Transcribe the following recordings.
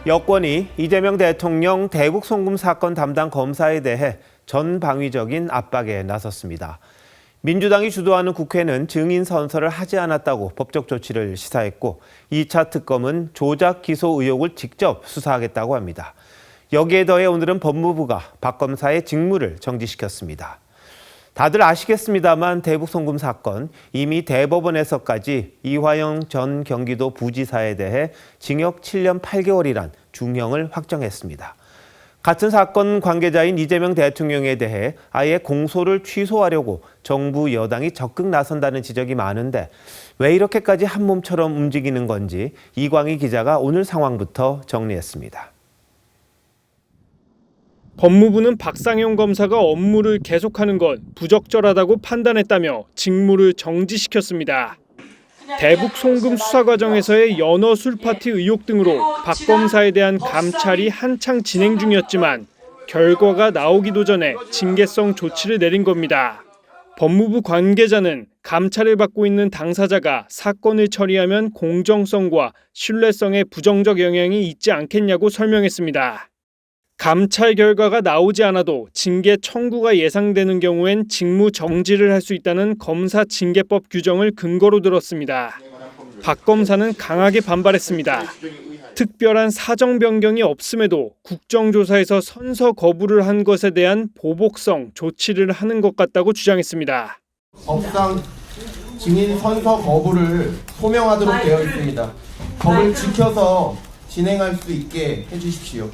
여권이 이재명 대통령 대북 송금 사건 담당 검사에 대해 전방위적인 압박에 나섰습니다. 민주당이 주도하는 국회는 증인 선서를 하지 않았다고 법적 조치를 시사했고 2차 특검은 조작 기소 의혹을 직접 수사하겠다고 합니다. 여기에 더해 오늘은 법무부가 박 검사의 직무를 정지시켰습니다. 다들 아시겠습니다만 대북 송금 사건 이미 대법원에서까지 이화영 전 경기도 부지사에 대해 징역 7년 8개월이란 중형을 확정했습니다. 같은 사건 관계자인 이재명 대통령에 대해 아예 공소를 취소하려고 정부 여당이 적극 나선다는 지적이 많은데 왜 이렇게까지 한 몸처럼 움직이는 건지 이광희 기자가 오늘 상황부터 정리했습니다. 법무부는 박상용 검사가 업무를 계속하는 건 부적절하다고 판단했다며 직무를 정지시켰습니다. 대북 송금 수사 과정에서의 연어 술 파티 의혹 등으로 박 검사에 대한 감찰이 한창 진행 중이었지만 결과가 나오기도 전에 징계성 조치를 내린 겁니다. 법무부 관계자는 감찰을 받고 있는 당사자가 사건을 처리하면 공정성과 신뢰성에 부정적 영향이 있지 않겠냐고 설명했습니다. 감찰 결과가 나오지 않아도 징계 청구가 예상되는 경우엔 직무 정지를 할 수 있다는 검사 징계법 규정을 근거로 들었습니다. 박 검사는 강하게 반발했습니다. 특별한 사정 변경이 없음에도 국정조사에서 선서 거부를 한 것에 대한 보복성 조치를 하는 것 같다고 주장했습니다. 법상 증인 선서 거부를 소명하도록 되어 있습니다. 법을 지켜서 진행할 수 있게 해주십시오.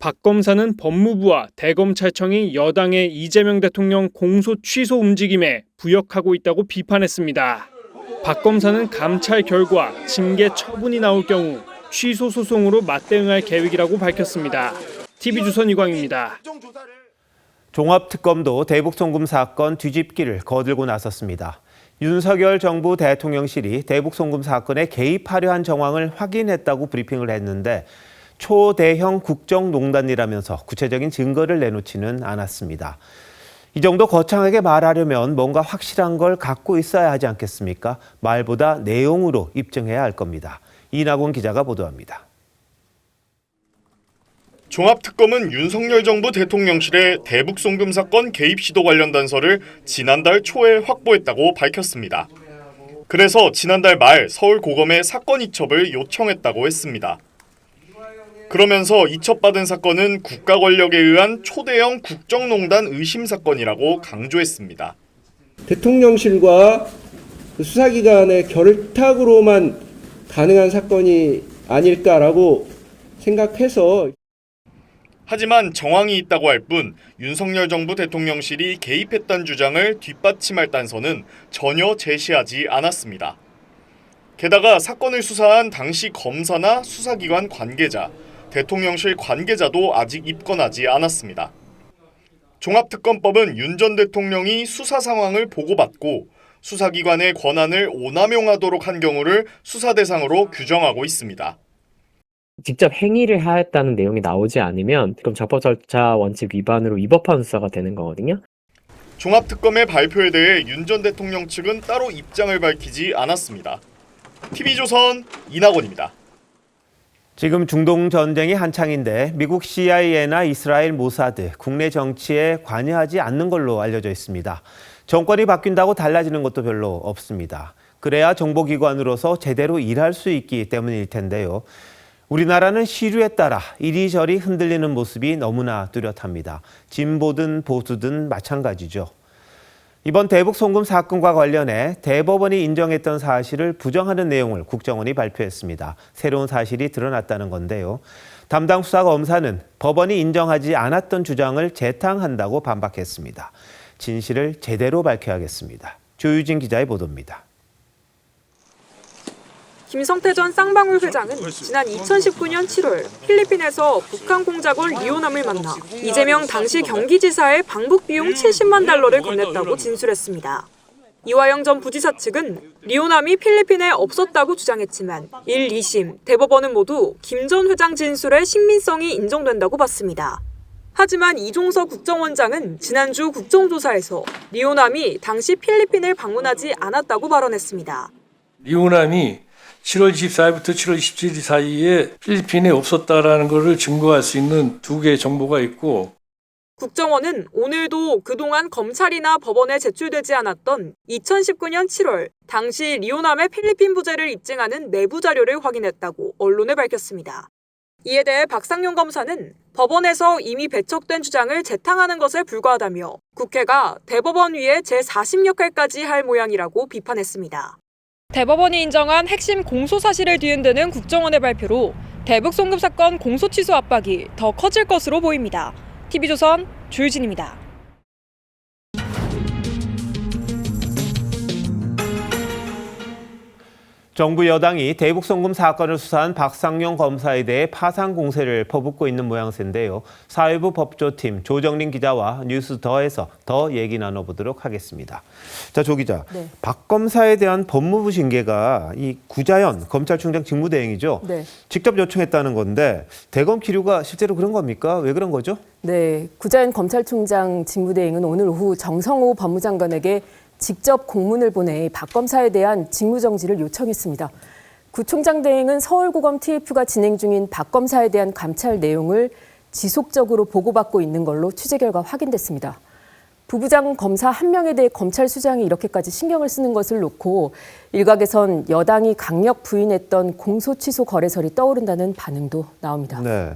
박 검사는 법무부와 대검찰청이 여당의 이재명 대통령 공소 취소 움직임에 부역하고 있다고 비판했습니다. 박 검사는 감찰 결과 징계 처분이 나올 경우 취소 소송으로 맞대응할 계획이라고 밝혔습니다. TV조선 이광입니다. 종합특검도 대북 송금 사건 뒤집기를 거들고 나섰습니다. 윤석열 정부 대통령실이 대북 송금 사건에 개입하려 한 정황을 확인했다고 브리핑을 했는데 초대형 국정농단이라면서 구체적인 증거를 내놓지는 않았습니다. 이 정도 거창하게 말하려면 뭔가 확실한 걸 갖고 있어야 하지 않겠습니까? 말보다 내용으로 입증해야 할 겁니다. 이나곤 기자가 보도합니다. 종합특검은 윤석열 정부 대통령실의 대북 송금 사건 개입 시도 관련 단서를 지난달 초에 확보했다고 밝혔습니다. 그래서 지난달 말 서울고검에 사건 이첩을 요청했다고 했습니다. 그러면서 이첩받은 사건은 국가 권력에 의한 초대형 국정농단 의심 사건이라고 강조했습니다. 대통령실과 수사기관의 결탁으로만 가능한 사건이 아닐까라고 생각해서 하지만 정황이 있다고 할 뿐 윤석열 정부 대통령실이 개입했다는 주장을 뒷받침할 단서는 전혀 제시하지 않았습니다. 게다가 사건을 수사한 당시 검사나 수사기관 관계자, 대통령실 관계자도 아직 입건하지 않았습니다. 종합특검법은 윤 전 대통령이 수사 상황을 보고받고 수사기관의 권한을 오남용하도록 한 경우를 수사 대상으로 규정하고 있습니다. 직접 행위를 하였다는 내용이 나오지 않으면 그럼 적법 절차 원칙 위반으로 위법한 수사가 되는 거거든요. 종합특검의 발표에 대해 윤 전 대통령 측은 따로 입장을 밝히지 않았습니다. TV조선 이나곤입니다. 지금 중동 전쟁이 한창인데 미국 CIA나 이스라엘 모사드, 국내 정치에 관여하지 않는 걸로 알려져 있습니다. 정권이 바뀐다고 달라지는 것도 별로 없습니다. 그래야 정보기관으로서 제대로 일할 수 있기 때문일 텐데요. 우리나라는 시류에 따라 이리저리 흔들리는 모습이 너무나 뚜렷합니다. 진보든 보수든 마찬가지죠. 이번 대북 송금 사건과 관련해 대법원이 인정했던 사실을 부정하는 내용을 국정원이 발표했습니다. 새로운 사실이 드러났다는 건데요. 담당 수사검사는 법원이 인정하지 않았던 주장을 재탕한다고 반박했습니다. 진실을 제대로 밝혀야겠습니다. 조유진 기자의 보도입니다. 김성태 전 쌍방울 회장은 지난 2019년 7월 필리핀에서 북한 공작원 리오남을 만나 이재명 당시 경기지사의 방북 비용 70만 달러를 건넸다고 진술했습니다. 이화영 전 부지사 측은 리오남이 필리핀에 없었다고 주장했지만 1, 2심, 대법원은 모두 김 전 회장 진술의 신빙성이 인정된다고 봤습니다. 하지만 이종석 국정원장은 지난주 국정조사에서 리오남이 당시 필리핀을 방문하지 않았다고 발언했습니다. 리오남이 7월 24일부터 7월 27일 사이에 필리핀에 없었다라는 것을 증거할 수 있는 2개의 정보가 있고 국정원은 오늘도 그동안 검찰이나 법원에 제출되지 않았던 2019년 7월 당시 리오남의 필리핀 부재를 입증하는 내부 자료를 확인했다고 언론에 밝혔습니다. 이에 대해 박상용 검사는 법원에서 이미 배척된 주장을 재탕하는 것에 불과하다며 국회가 대법원 위에 제40 역할까지 할 모양이라고 비판했습니다. 대법원이 인정한 핵심 공소 사실을 뒤흔드는 국정원의 발표로 대북 송금 사건 공소 취소 압박이 더 커질 것으로 보입니다. TV조선 조유진입니다. 정부 여당이 대북 송금 사건을 수사한 박상용 검사에 대해 파상 공세를 퍼붓고 있는 모양새인데요. 사회부 법조팀 조정린 기자와 뉴스 더에서 더 얘기 나눠보도록 하겠습니다. 자, 조 기자, 네. 박 검사에 대한 법무부 징계가 이 구자연 검찰총장 직무대행이죠. 네. 직접 요청했다는 건데 대검 기류가 실제로 그런 겁니까? 왜 그런 거죠? 네, 구자연 검찰총장 직무대행은 오늘 오후 정성호 법무장관에게 직접 공문을 보내 박 검사에 대한 직무정지를 요청했습니다. 구 총장 대행은 서울고검 TF가 진행 중인 박 검사에 대한 감찰 내용을 지속적으로 보고받고 있는 걸로 취재 결과 확인됐습니다. 부부장 검사 한 명에 대해 검찰 수장이 이렇게까지 신경을 쓰는 것을 놓고 일각에선 여당이 강력 부인했던 공소 취소 거래설이 떠오른다는 반응도 나옵니다. 네.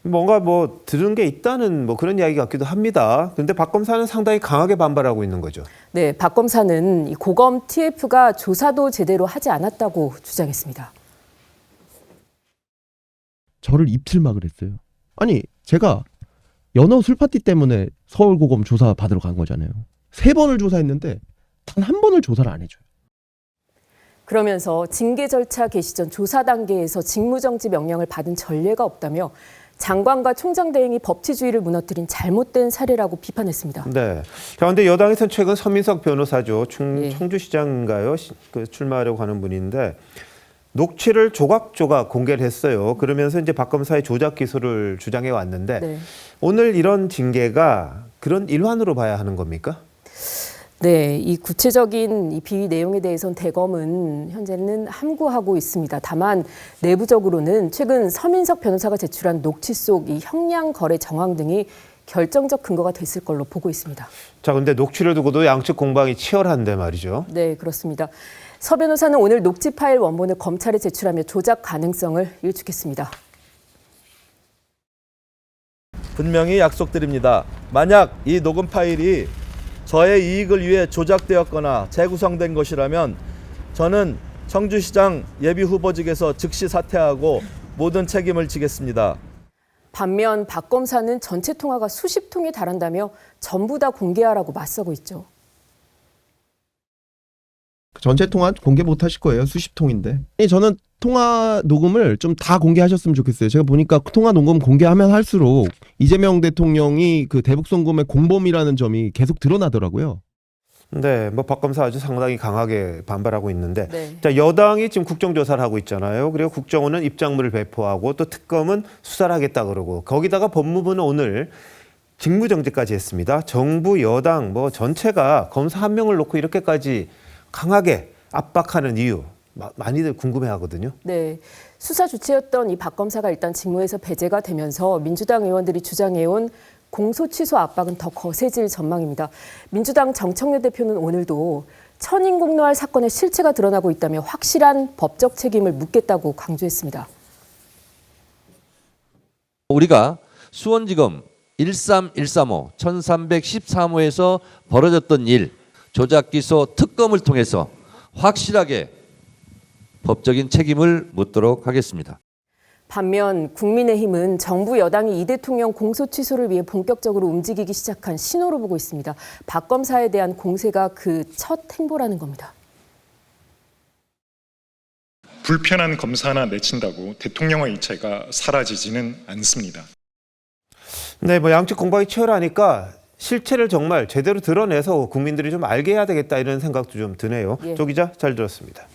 뭔가 들은 게 있다는 그런 이야기 같기도 합니다. 그런데 박 검사는 상당히 강하게 반발하고 있는 거죠. 네, 박 검사는 이 고검 TF가 조사도 제대로 하지 않았다고 주장했습니다. 저를 입틀막을 했어요. 아니, 제가 연어 술 파티 때문에 서울고검 조사 받으러 간 거잖아요. 3번을 조사했는데 단 한 번을 조사를 안 해줘요. 그러면서 징계 절차 개시 전 조사 단계에서 직무정지 명령을 받은 전례가 없다며 장관과 총장 대행이 법치주의를 무너뜨린 잘못된 사례라고 비판했습니다. 네. 그런데 여당에서는 최근 서민석 변호사죠. 네. 청주시장인가요? 출마하려고 하는 분인데 녹취를 조각조각 공개를 했어요. 그러면서 이제 박 검사의 조작 기소를 주장해 왔는데 네. 오늘 이런 징계가 그런 일환으로 봐야 하는 겁니까? 네, 이 구체적인 이 비위 내용에 대해서는 대검은 현재는 함구하고 있습니다. 다만 내부적으로는 최근 서민석 변호사가 제출한 녹취 속 이 형량 거래 정황 등이 결정적 근거가 됐을 걸로 보고 있습니다. 자, 근데 녹취를 두고도 양측 공방이 치열한데 말이죠. 네, 그렇습니다. 서 변호사는 오늘 녹취 파일 원본을 검찰에 제출하며 조작 가능성을 일축했습니다. 분명히 약속드립니다. 만약 이 녹음 파일이 저의 이익을 위해 조작되었거나 재구성된 것이라면 저는 청주시장 예비후보직에서 즉시 사퇴하고 모든 책임을 지겠습니다. 반면 박 검사는 전체 통화가 수십 통에 달한다며 전부 다 공개하라고 맞서고 있죠. 전체 통화 공개 못 하실 거예요. 수십 통인데. 저는 통화 녹음을 좀 다 공개하셨으면 좋겠어요. 제가 보니까 통화 녹음 공개하면 할수록 이재명 대통령이 그 대북 송금의 공범이라는 점이 계속 드러나더라고요. 네, 박 검사 아주 상당히 강하게 반발하고 있는데, 네. 자, 여당이 지금 국정조사를 하고 있잖아요. 그리고 국정원은 입장문을 배포하고 또 특검은 수사를 하겠다 그러고 거기다가 법무부는 오늘 직무정지까지 했습니다. 정부 여당 전체가 검사 한 명을 놓고 이렇게까지 강하게 압박하는 이유 많이들 궁금해하거든요. 네, 수사 주체였던 이 박 검사가 일단 직무에서 배제가 되면서 민주당 의원들이 주장해온 공소 취소 압박은 더 거세질 전망입니다. 민주당 정청래 대표는 오늘도 천인공노할 사건의 실체가 드러나고 있다며 확실한 법적 책임을 묻겠다고 강조했습니다. 우리가 수원지검 13135, 1313호에서 벌어졌던 일, 조작기소 특검을 통해서 확실하게 법적인 책임을 묻도록 하겠습니다. 반면 국민의힘은 정부 여당이 이 대통령 공소 취소를 위해 본격적으로 움직이기 시작한 신호로 보고 있습니다. 박 검사에 대한 공세가 그 첫 행보라는 겁니다. 불편한 검사나 내친다고 대통령의 이체가 사라지지는 않습니다. 네, 양측 공방이 치열하니까 실체를 정말 제대로 드러내서 국민들이 좀 알게 해야 되겠다 이런 생각도 좀 드네요. 예. 조 기자 잘 들었습니다.